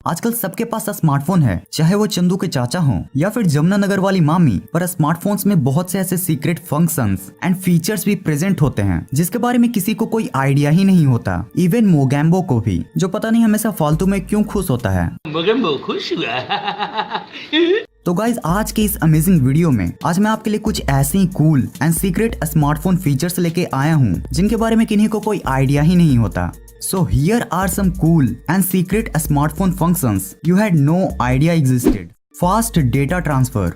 आजकल सबके पास स्मार्टफोन है, चाहे वो चंदू के चाचा हों या फिर जमुनानगर वाली मामी। पर स्मार्टफोन्स में बहुत से ऐसे सीक्रेट फंक्शंस एंड फीचर्स भी प्रेजेंट होते हैं जिसके बारे में किसी को कोई आइडिया ही नहीं होता, इवन मोगैम्बो को भी, जो पता नहीं हमेशा फालतू में क्यों खुश होता है। मोगैम्बो खुश हुआ। तो गाइज आज के इस अमेजिंग वीडियो में आज मैं आपके लिए कुछ ऐसे ही cool and secret smartphone features लेके आया हूँ जिनके बारे में किन्हीं को कोई आइडिया ही नहीं होता। So here are some cool and secret smartphone functions you had no idea existed. Fast data transfer.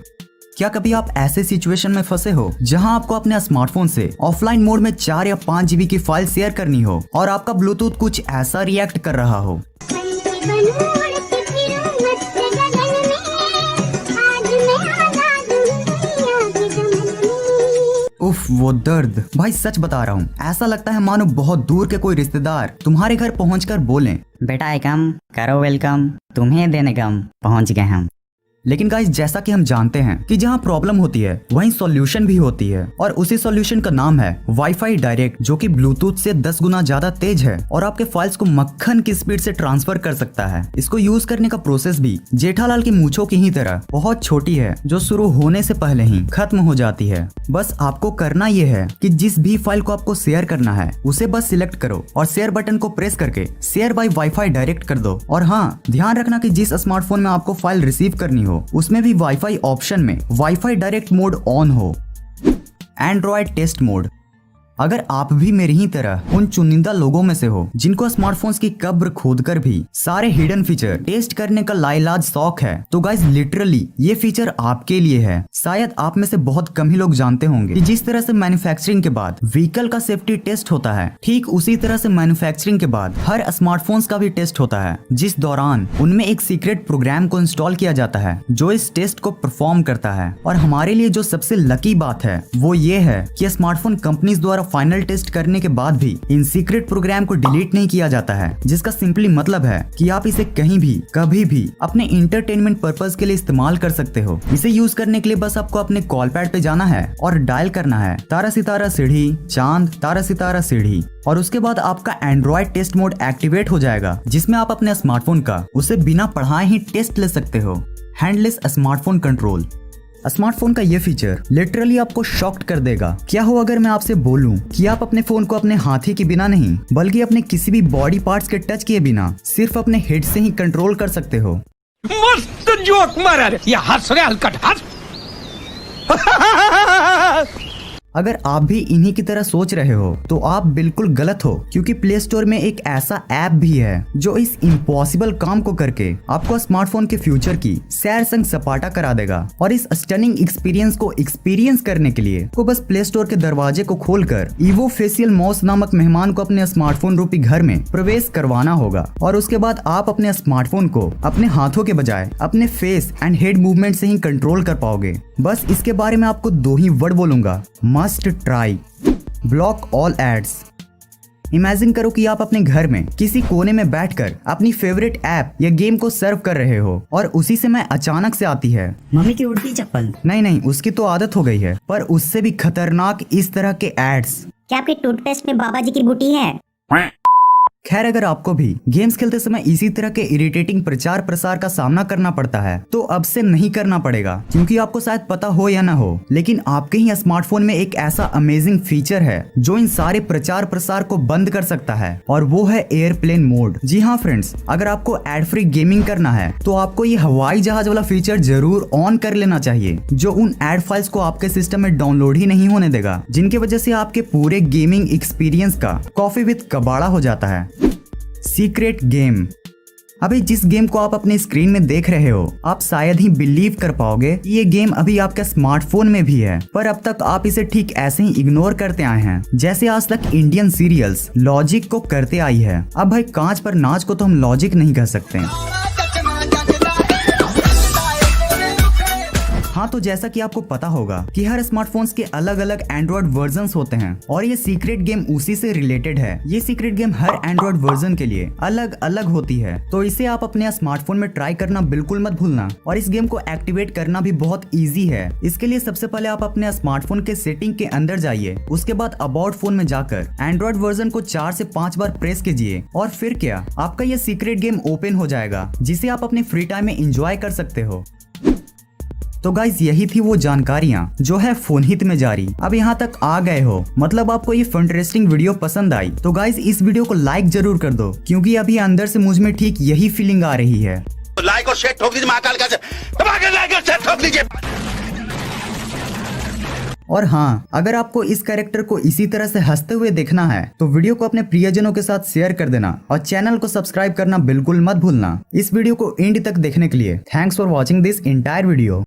क्या कभी आप ऐसे सिचुएशन में फंसे हो जहां आपको अपने स्मार्टफोन से ऑफलाइन मोड में 4 या 5 GB की फाइल शेयर करनी हो और आपका ब्लूटूथ कुछ ऐसा रिएक्ट कर रहा हो। उफ वो दर्द, भाई सच बता रहा हूँ, ऐसा लगता है मानो बहुत दूर के कोई रिश्तेदार तुम्हारे घर पहुंचकर बोलें, बेटा आई कम करो वेलकम, तुम्हें देने कम पहुंच गए हम। लेकिन गाइस जैसा कि हम जानते हैं कि जहां प्रॉब्लम होती है वहीं सॉल्यूशन भी होती है, और उसी सॉल्यूशन का नाम है वाईफाई डायरेक्ट, जो कि ब्लूटूथ से 10 गुना ज्यादा तेज है और आपके फाइल्स को मक्खन की स्पीड से ट्रांसफर कर सकता है। इसको यूज करने का प्रोसेस भी जेठालाल की मूंछों की ही तरह बहुत छोटी है, जो शुरू होने से पहले ही खत्म हो जाती है। बस आपको करना यह है कि जिस भी फाइल को आपको शेयर करना है उसे बस सिलेक्ट करो और शेयर बटन को प्रेस करके शेयर बाय वाईफाई डायरेक्ट कर दो। और हाँ, ध्यान रखना कि जिस स्मार्टफोन में आपको फाइल रिसीव करनी हो उसमें भी वाईफाई ऑप्शन में वाईफाई डायरेक्ट मोड ऑन हो। Android test mode. अगर आप भी मेरी ही तरह उन चुनिंदा लोगों में से हो जिनको स्मार्टफोन्स की कब्र खोदकर भी सारे हिडन फीचर टेस्ट करने का लाइलाज शौक है, तो गाइस लिटरली ये फीचर आपके लिए है। शायद आप में से बहुत कम ही लोग जानते होंगे कि जिस तरह से मैन्युफैक्चरिंग के बाद व्हीकल का सेफ्टी टेस्ट होता है, ठीक उसी तरह से मैन्युफैक्चरिंग के बाद हर स्मार्टफोन्स का भी टेस्ट होता है, जिस दौरान उनमें एक सीक्रेट प्रोग्राम को इंस्टॉल किया जाता है जो इस टेस्ट को परफॉर्म करता है। और हमारे लिए जो सबसे लकी बात है वो ये है कि स्मार्टफोन कंपनीज द्वारा फाइनल टेस्ट करने के बाद भी इन सीक्रेट प्रोग्राम को डिलीट नहीं किया जाता है, जिसका सिंपली मतलब है कि आप इसे कहीं भी कभी भी अपने इंटरटेनमेंट पर्पस के लिए इस्तेमाल कर सकते हो। इसे यूज करने के लिए बस आपको अपने कॉल पैड पे जाना है और डायल करना है तारा सितारा सीढ़ी चांद तारा सितारा सीढ़ी, और उसके बाद आपका एंड्रॉयड टेस्ट मोड एक्टिवेट हो जाएगा, जिसमें आप अपने स्मार्टफोन का उसे बिना पढ़ाए ही टेस्ट ले सकते हो। Handless smartphone control. स्मार्टफोन का ये फीचर लिटरली आपको शॉक्ड कर देगा। क्या हो अगर मैं आपसे बोलूं कि आप अपने फोन को अपने हाथी के बिना नहीं बल्कि अपने किसी भी बॉडी पार्ट्स के टच किए बिना सिर्फ अपने हेड से ही कंट्रोल कर सकते हो। मस्त जोक मारा रे, ये हंस रे हलकट हंस। अगर आप भी इन्हीं की तरह सोच रहे हो तो आप बिल्कुल गलत हो, क्योंकि प्ले स्टोर में एक ऐसा ऐप भी है जो इस इम्पॉसिबल काम को करके आपको स्मार्टफोन के फ्यूचर की सैर संग सपाटा करा देगा। और इस स्टनिंग एक्सपीरियंस को एक्सपीरियंस करने के लिए को बस प्ले स्टोर के दरवाजे को खोलकर ईवो फेशियल माउस नामक मेहमान को अपने स्मार्टफोन रूपी घर में प्रवेश करवाना होगा, और उसके बाद आप अपने स्मार्टफोन को अपने हाथों के बजाय अपने फेस एंड हेड मूवमेंट से ही कंट्रोल कर पाओगे। बस इसके बारे में आपको 2 ही वर्ड बोलूंगा, must try. Block all ads. Imagine करो कि आप अपने घर में किसी कोने में बैठकर अपनी फेवरेट ऐप या गेम को सर्व कर रहे हो और उसी से मैं अचानक से आती है मम्मी की उड़ती चप्पल। नहीं, उसकी तो आदत हो गई है, पर उससे भी खतरनाक इस तरह के एड्स। क्या आपके टूथपेस्ट में बाबा जी की बूटी है? खैर, अगर आपको भी गेम्स खेलते समय इसी तरह के इरिटेटिंग प्रचार प्रसार का सामना करना पड़ता है तो अब से नहीं करना पड़ेगा, क्योंकि आपको शायद पता हो या ना हो, लेकिन आपके ही स्मार्टफोन में एक ऐसा अमेजिंग फीचर है जो इन सारे प्रचार प्रसार को बंद कर सकता है, और वो है एयरप्लेन मोड। जी हाँ फ्रेंड्स, अगर आपको एड फ्री गेमिंग करना है तो आपको ये हवाई जहाज वाला फीचर जरूर ऑन कर लेना चाहिए, जो उन एड फाइल्स को आपके सिस्टम में डाउनलोड ही नहीं होने देगा, जिनकी वजह से आपके पूरे गेमिंग एक्सपीरियंस का कॉफी विद कबाड़ा हो जाता है। Secret game. अभी जिस गेम को आप अपने स्क्रीन में देख रहे हो, आप शायद ही बिलीव कर पाओगे कि ये गेम अभी आपके स्मार्टफोन में भी है, पर अब तक आप इसे ठीक ऐसे ही इग्नोर करते आए हैं जैसे आज तक इंडियन सीरियल्स लॉजिक को करते आई है। अब भाई कांच पर नाच को तो हम लॉजिक नहीं कह सकते। हाँ, तो जैसा कि आपको पता होगा कि हर स्मार्टफोन्स के अलग अलग एंड्रॉइड वर्जन्स होते हैं और ये सीक्रेट गेम उसी से रिलेटेड है। ये सीक्रेट गेम हर एंड्रॉइड वर्जन के लिए अलग अलग होती है, तो इसे आप अपने स्मार्टफोन में ट्राई करना बिल्कुल मत भूलना। और इस गेम को एक्टिवेट करना भी बहुत ईजी है। इसके लिए सबसे पहले आप अपने स्मार्टफोन के सेटिंग के अंदर जाइए, उसके बाद अबाउट फोन में जाकर एंड्रॉइड वर्जन को 4 से 5 बार प्रेस कीजिए और फिर क्या, आपका ये सीक्रेट गेम ओपन हो जाएगा, जिसे आप अपने फ्री टाइम में एंजॉय कर सकते हो। तो गाइज यही थी वो जानकारियां जो है फोन हित में जारी। अब यहाँ तक आ गए हो, मतलब आपको ये इंटरेस्टिंग वीडियो पसंद आई, तो गाइज इस वीडियो को लाइक जरूर कर दो, क्योंकि अभी अंदर से मुझ में ठीक यही फीलिंग आ रही है। तो लाइक और शेयर ठोक दीजिए, महाकाल का लाइक और शेयर ठोक दीजिए। और हाँ, अगर आपको इस कैरेक्टर को इसी तरह से हंसते हुए देखना है तो वीडियो को अपने प्रियजनों के साथ शेयर कर देना और चैनल को सब्सक्राइब करना बिल्कुल मत भूलना। इस वीडियो को एंड तक देखने के लिए thanks for watching this entire video.